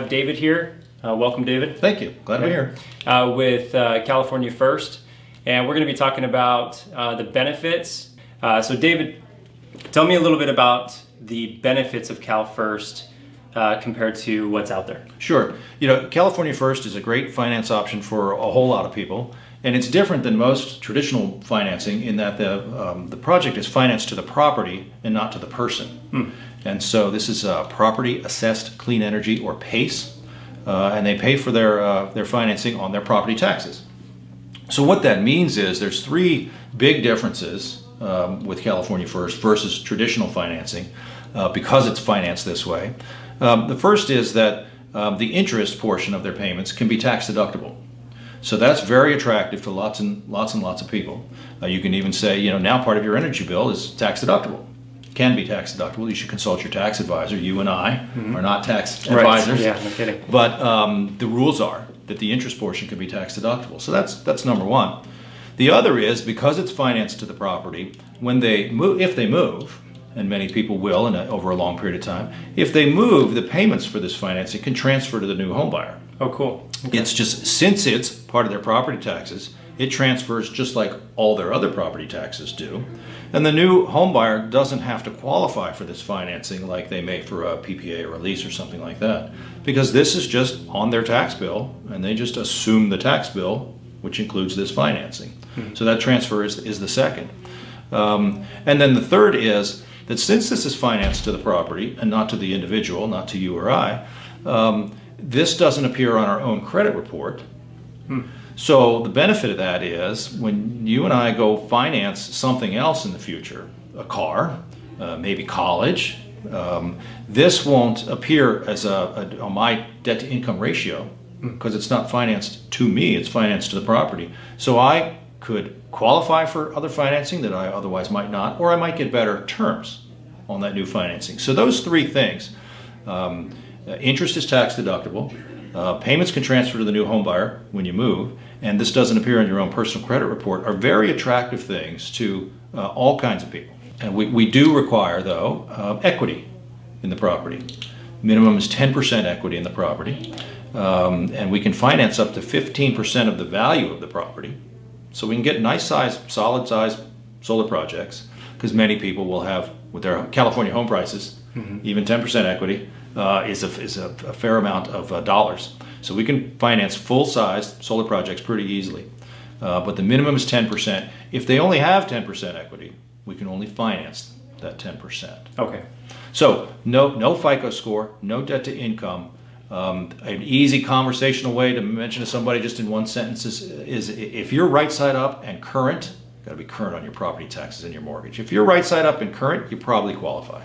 have David here. Welcome, David. Thank you. Glad to be here. With California First. And we're going to be talking about the benefits. So David, tell me a little bit about the benefits of Cal First compared to what's out there. Sure. You know, California First is a great finance option for a whole lot of people. And it's different than most traditional financing in that the project is financed to the property and not to the person. And so this is Property Assessed Clean Energy, or PACE, and they pay for their financing on their property taxes. So what that means is there's three big differences with California First versus traditional financing because it's financed this way. The first is that the interest portion of their payments can be tax deductible. So that's very attractive to lots and lots of people. You can even say, you know, now part of your energy bill is tax deductible. Can be tax deductible. You should consult your tax advisor. You and I are not tax advisors. Yeah, no kidding. But the rules are that the interest portion can be tax deductible. So that's number one. The other is because it's financed to the property, when they move, if they move, and many people will over a long period of time, if they move, the payments for this financing can transfer to the new home buyer. Oh, cool. Okay. It's just, since it's part of their property taxes, it transfers just like all their other property taxes do. And the new home buyer doesn't have to qualify for this financing like they may for a PPA or a lease or something like that, because this is just on their tax bill and they just assume the tax bill, which includes this financing. So that transfer is the second. And then the third is that since this is financed to the property and not to the individual, not to you or I, this doesn't appear on our own credit report. So the benefit of that is when you and I go finance something else in the future, a car, maybe college, this won't appear as on my debt to income ratio because it's not financed to me, it's financed to the property. So I could qualify for other financing that I otherwise might not, or I might get better terms on that new financing. So those three things, interest is tax deductible, payments can transfer to the new home buyer when you move, and this doesn't appear on your own personal credit report, are very attractive things to all kinds of people. And we do require, though, equity in the property. Minimum is 10% equity in the property, and we can finance up to 15% of the value of the property. So we can get nice size, solid size solar projects, because many people will have, with their California home prices, even 10% equity is a fair amount of dollars. So we can finance full-size solar projects pretty easily. But the minimum is 10%. If they only have 10% equity, we can only finance that 10%. Okay. So no FICO score, no debt to income. An easy conversational way to mention to somebody just in one sentence is if you're right side up and current, got to be current on your property taxes and your mortgage. If you're right side up and current, you probably qualify.